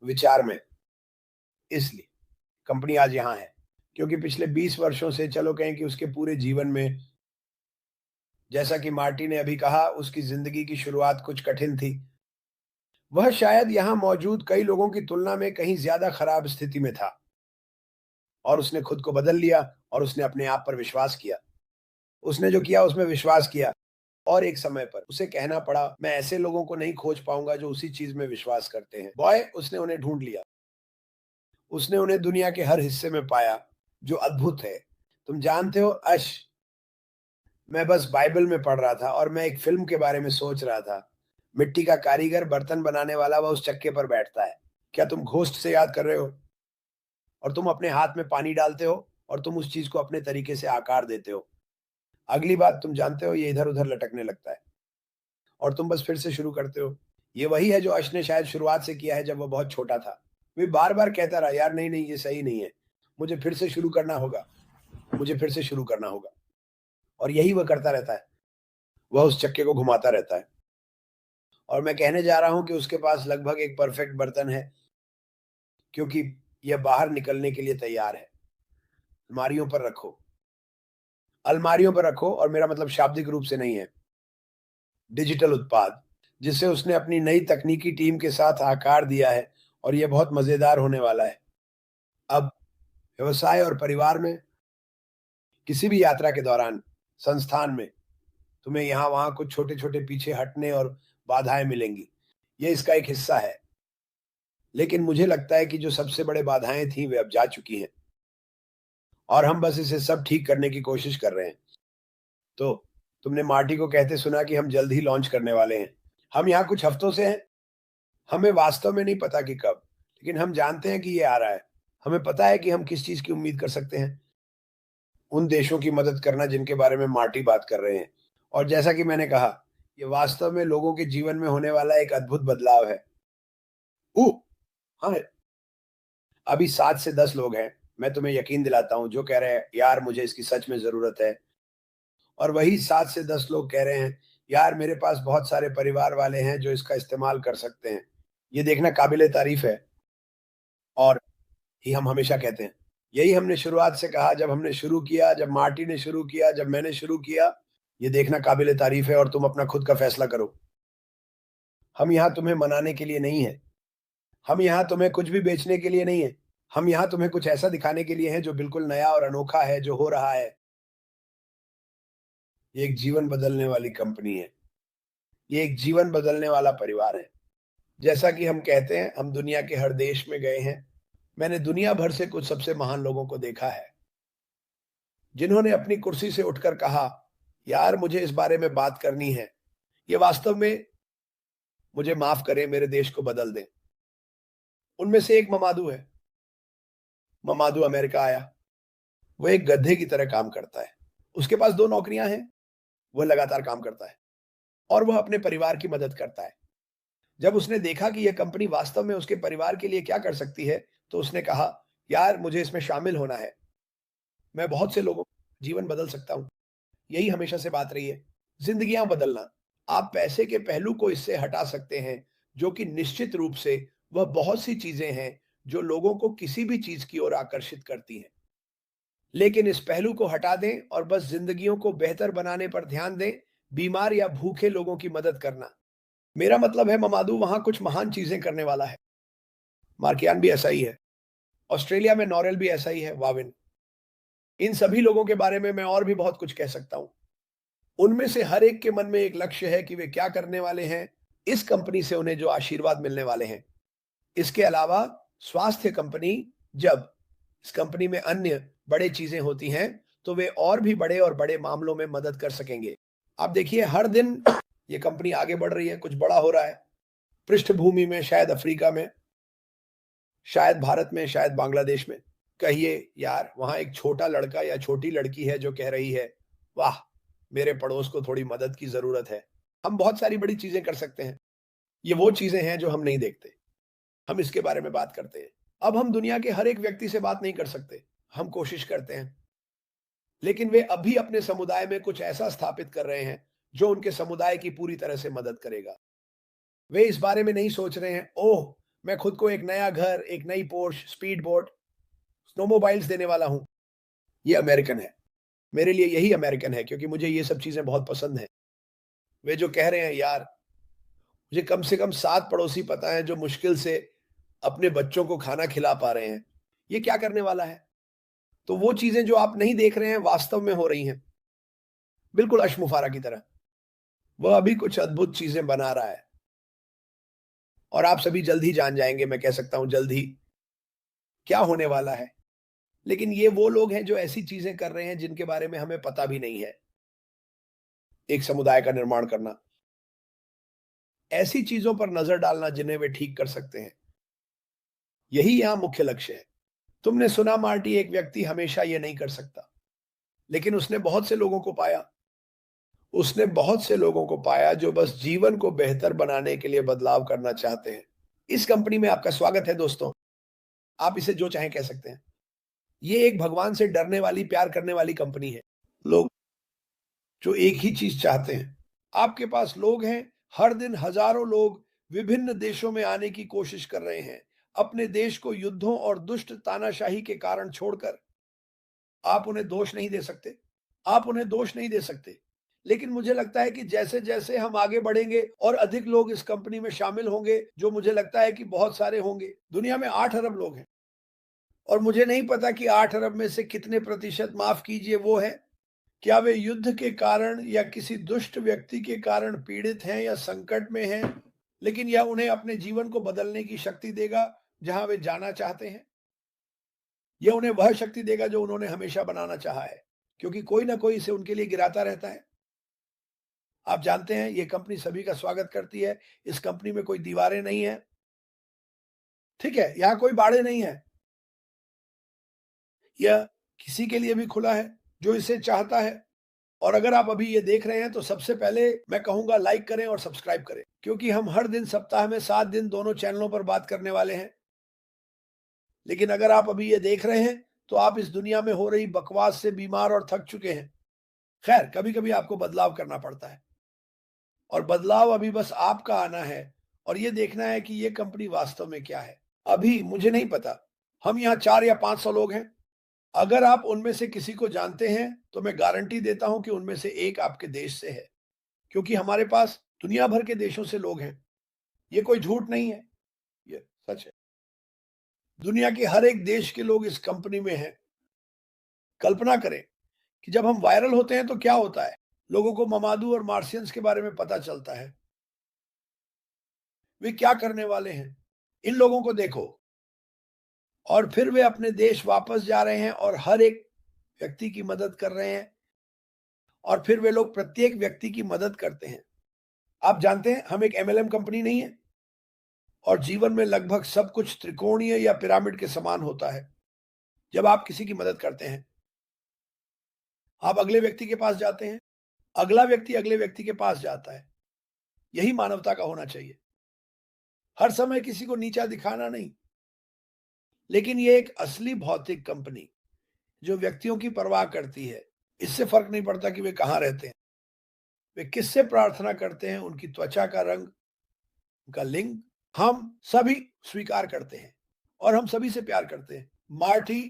विचार में। इसलिए कंपनी आज यहाँ है, क्योंकि पिछले 20 वर्षों से, चलो कहें कि उसके पूरे जीवन में, जैसा कि मार्टी ने अभी कहा, उसकी ज़िंदगी की शुरुआत कुछ कठिन थी। वह शायद यहाँ मौजूद कई लोगों की तुलना में कहीं ज़्यादा खराब स्थिति में था, और उसने खुद को बदल लिया और उसने अपने आप पर विश्वास किया। उसने जो किया उसमें विश्वास किया, और एक समय पर उसे कहना पड़ा, मैं ऐसे लोगों को नहीं खोज पाऊँगा जो उसी चीज़ में विश्वास करते हैं। बॉय, उसने उन्हें ढूँढ लिया। उसने उन्हें दुनिया के हर हिस्से में पाया, जो अद्भुत है। तुम जानते हो अश, मैं बस बाइबल में पढ़ रहा था और मैं एक फ़िल्म के बारे में सोच रहा था। मिट्टी का कारीगर, बर्तन बनाने वाला, वह उस चक्के पर बैठता है। क्या तुम घोस्ट से याद कर रहे हो? और तुम अपने हाथ में पानी डालते हो और तुम उस चीज़ को अपने तरीके से आकार देते हो। अगली बात तुम जानते हो, ये इधर-उधर लटकने लगता है और तुम बस फिर से शुरू करते हो। ये वही है जो अश ने शायद शुरुआत से किया है जब वो बहुत छोटा था। वे बार-बार कहता रहा, यार नहीं, नहीं ये सही नहीं है। मुझे फिर से शुरू करना होगा, मुझे फिर से शुरू करना होगा। और यही वह करता रहता है। वह उस चक्के को घुमाता रहता है। और मैं कहने जा रहा हूँ कि उसके पास लगभग एक परफेक्ट बर्तन है, क्योंकि यह बाहर निकलने के लिए तैयार है। अलमारियों पर रखो। अलमारियों पर रखो, और मेरा मतलब शाब्दिक रूप से नहीं है। डिजिटल उत्पाद, जिसे उसने अपनी नई तकनीकी टीम के साथ आकार दिया है, और यह बहुत मज़ेदार होने वाला है। अब व्यवसाय और परिवार में, किसी भी यात्रा के दौरान, संस्थान में, तुम्हें यहाँ-वहाँ कुछ छोटे-छोटे पीछे हटने और बाधाएँ मिलेंगी। ये इसका एक हिस्सा है। लेकिन मुझे लगता है कि जो सबसे बड़े बाधाएँ थीं, वे अब जा चुकी हैं, और हम बस इसे सब ठीक करने की कोशिश कर रहे हैं। तो तुमने मार्टी को कहते सुना कि हम जल्द ही लॉन्च करने वाले हैं। हम यहाँ कुछ हफ्तों से हैं। हमें वास्तव में नहीं पता कि कब, लेकिन हम जानते हैं कि ये आ रहा है। हमें पता है कि हम किस चीज़ की उम्मीद कर सकते हैं। उन देशों की मदद करना जिनके बारे में मार्टी बात कर रहे हैं। और जैसा कि मैंने कहा, ये वास्तव में लोगों के जीवन में होने वाला एक अद्भुत बदलाव है। ओह! हाँ, अभी 7 से 10 लोग हैं, मैं तुम्हें यकीन दिलाता हूँ, जो कह रहे हैं, यार मुझे इसकी सच में ज़रूरत है। और वही 7 से 10 लोग कह रहे हैं, यार मेरे पास बहुत सारे परिवार वाले हैं जो इसका इस्तेमाल कर सकते हैं। ये देखना काबिल-ए-तारीफ़ है, और ही हम हमेशा कहते हैं। यही हमने शुरुआत से कहा, जब हमने शुरू किया, जब मार्टी ने शुरू किया, जब मैंने शुरू किया, ये देखना काबिल-ए-तारीफ़ है, और तुम अपना खुद का फ़ैसला करो। हम यहाँ तुम्हें मनाने के लिए नहीं हैं। हम यहाँ तुम्हें कुछ भी बेचने के लिए नहीं हैं। हम यहाँ तुम्हें कुछ ऐसा दिखाने के लिए हैं जो बिल्कुल नया और अनोखा है, जो हो रहा है। ये एक जीवन बदलने वाली कंपनी है। ये एक जीवन बदलने वाला परिवार है। जैसा कि हम कहते हैं, हम दुनिया के हर देश में गए हैं। मैंने दुनिया भर से कुछ सबसे महान लोगों को देखा है, जिन्होंने अपनी कुर्सी से उठकर कहा, यार मुझे इस बारे में बात करनी है। ये वास्तव में, मुझे माफ़ करें, मेरे देश को बदल दें। उनमें से एक ममादू है। ममादू अमेरिका आया। वो एक गधे की तरह काम करता है। उसके पास 2 नौकरियाँ हैं। वह लगातार काम करता है, और वह अपने परिवार की मदद करता है। जब उसने देखा कि यह कंपनी वास्तव में उसके परिवार के लिए क्या कर सकती है, तो उसने कहा, यार मुझे इसमें शामिल होना है। मैं बहुत से लोगों का जीवन बदल सकता हूँ। यही हमेशा से बात रही है, ज़िंदगियाँ बदलना। आप पैसे के पहलू को इससे हटा सकते हैं, जो कि निश्चित रूप से वह बहुत सी चीज़ें हैं, जो लोगों को किसी भी चीज़ की ओर आकर्षित करती हैं। लेकिन इस पहलू को हटा दें और बस ज़िंदगियों को बेहतर बनाने पर ध्यान दें, बीमार या भूखे लोगों की मदद करना। मेरा मतलब है, ममादू वहाँ कुछ महान चीज़ें करने वाला है। मार्कियान भी ऐसा ही है। ऑस्ट्रेलिया में नॉरेल भी ऐसा ही है, वाविन। इन सभी लोगों के बारे में मैं और भी बहुत कुछ कह सकता हूँ। उनमें से हर एक के मन में एक लक्ष्य है कि वे क्या करने वाले हैं, इस कंपनी से उन्हें जो आशीर्वाद मिलने वाले हैं। इसके अलावा स्वास्थ्य कंपनी, जब इस कंपनी में अन्य बड़े चीज़ें होती हैं, तो वे और भी बड़े और बड़े मामलों में मदद कर सकेंगे। आप देखिए, हर दिन ये कंपनी आगे बढ़ रही है, कुछ बड़ा हो रहा है। पृष्ठभूमि में शायद अफ्रीका में, शायद भारत में, शायद बांग्लादेश में। कहिए यार, वहाँ एक छोटा लड़का या छोटी लड़की है जो कह रही है, वाह! मेरे पड़ोस को थोड़ी मदद की ज़रूरत है। हम बहुत सारी बड़ी चीज़ें कर सकते हैं। ये वो चीज़ें हैं जो हम नहीं देखते। हम इसके बारे में बात करते हैं। अब हम दुनिया के हर एक व्यक्ति से बात नहीं कर सकते। हम कोशिश करते हैं। लेकिन वे अभी अपने समुदाय में कुछ ऐसा स्थापित कर रहे हैं, जो उनके समुदाय की पूरी तरह से मदद करेगा। वे इस बारे में नहीं सोच रहे हैं, ओह! मैं खुद को एक नया घर, एक नई पोर्श, स्पीड बोट, स्नोमोबाइल्स देने वाला हूँ। ये अमेरिकन है। मेरे लिए यही अमेरिकन है क्योंकि मुझे ये सब चीज़ें बहुत पसंद हैं। वे जो कह रहे हैं यार, मुझे कम से कम 7 पड़ोसी पता हैं जो मुश्किल से अपने बच्चों को खाना खिला पा रहे हैं। ये क्या करने वाला है? तो वो चीज़ें जो आप नहीं देख रहे हैं वास्तव में हो रही हैं। बिल्कुल अशमुफारा की तरह। वह अभी कुछ अद्भुत चीज़ें बना रहा है और आप सभी जल्द ही जान जाएँगे, मैं कह सकता हूँ जल्द ही, क्या होने वाला है। लेकिन ये वो लोग हैं जो ऐसी चीज़ें कर रहे हैं जिनके बारे में हमें पता भी नहीं है। एक समुदाय का निर्माण करना, ऐसी चीज़ों पर नज़र डालना जिन्हें वे ठीक कर सकते हैं। यही यहाँ मुख्य लक्ष्य है। तुमने सुना मार्टी, एक व्यक्ति हमेशा ये नहीं कर सकता, लेकिन उसने बहुत से लोगों को पाया। उसने बहुत से लोगों को पाया जो बस जीवन को बेहतर बनाने के लिए बदलाव करना चाहते हैं। इस कंपनी में आपका स्वागत है दोस्तों। आप इसे जो चाहें कह सकते हैं। ये एक भगवान से डरने वाली, प्यार करने वाली कंपनी है। लोग जो एक ही चीज़ चाहते हैं। आपके पास लोग हैं, हर दिन हज़ारों लोग विभिन्न देशों में आने की कोशिश कर रहे हैं, अपने देश को युद्धों और दुष्ट तानाशाही के कारण छोड़कर। आप उन्हें दोष नहीं दे सकते। आप उन्हें दोष नहीं दे सकते। लेकिन मुझे लगता है कि जैसे-जैसे हम आगे बढ़ेंगे और अधिक लोग इस कंपनी में शामिल होंगे, जो मुझे लगता है कि बहुत सारे होंगे। दुनिया में 8 अरब लोग हैं और मुझे नहीं पता कि 8 अरब में से कितने प्रतिशत, माफ़ कीजिए, वो हैं, क्या वे युद्ध के कारण या किसी दुष्ट व्यक्ति के कारण पीड़ित हैं या संकट में हैं, लेकिन यह उन्हें अपने जीवन को बदलने की शक्ति देगा, जहाँ वे जाना चाहते हैं। यह उन्हें वह शक्ति देगा जो उन्होंने हमेशा बनाना चाहा है, क्योंकि कोई ना कोई इसे उनके लिए गिराता रहता है। आप जानते हैं, ये कंपनी सभी का स्वागत करती है। इस कंपनी में कोई दीवारें नहीं हैं, ठीक है? यहाँ कोई बाड़े नहीं है। यह किसी के लिए भी खुला है, जो इसे चाहता है। और अगर आप अभी ये देख रहे हैं, तो सबसे पहले मैं कहूँगा लाइक करें और सब्सक्राइब करें, क्योंकि हम हर दिन सप्ताह में 7 दिन दोनों चैनलों पर बात करने वाले हैं। लेकिन अगर आप अभी ये देख रहे हैं, तो आप इस दुनिया में हो रही बकवास से बीमार और थक चुके हैं। खैर, कभी-कभी आपको बदलाव करना पड़ता है और बदलाव अभी बस आपका आना है और ये देखना है कि ये कंपनी वास्तव में क्या है। अभी मुझे नहीं पता, हम यहाँ 4 या 500 लोग हैं। अगर आप उनमें से किसी को जानते हैं, तो मैं गारंटी देता हूँ कि उनमें से एक आपके देश से है, क्योंकि हमारे पास दुनिया भर के देशों से लोग हैं। ये कोई झूठ नहीं है, ये सच है। दुनिया के हर एक देश के लोग इस कंपनी में हैं। कल्पना करें कि जब हम वायरल होते हैं तो क्या होता है? लोगों को ममादू और मार्शियंस के बारे में पता चलता है। वे क्या करने वाले हैं? इन लोगों को देखो। और फिर वे अपने देश वापस जा रहे हैं और हर एक व्यक्ति की मदद कर रहे हैं और फिर वे लोग प्रत्येक व्यक्ति की मदद करते हैं। आप जानते हैं, हम एक एमएलएम कंपनी नहीं है और जीवन में लगभग सब कुछ त्रिकोणीय या पिरामिड के समान होता है। जब आप किसी की मदद करते हैं, आप अगले व्यक्ति के पास जाते हैं, अगला व्यक्ति अगले व्यक्ति के पास जाता है। यही मानवता का होना चाहिए। हर समय किसी को नीचा दिखाना नहीं। लेकिन ये एक असली भौतिक कंपनी जो व्यक्तियों की परवाह करती है। इससे फर्क नहीं पड़ता कि वे कहाँ रहते हैं, वे किससे प्रार्थना करते हैं, उनकी त्वचा का रंग, उनका लिंग, हम सभी स्वीकार करते हैं और हम सभी से प्यार करते हैं। मार्टी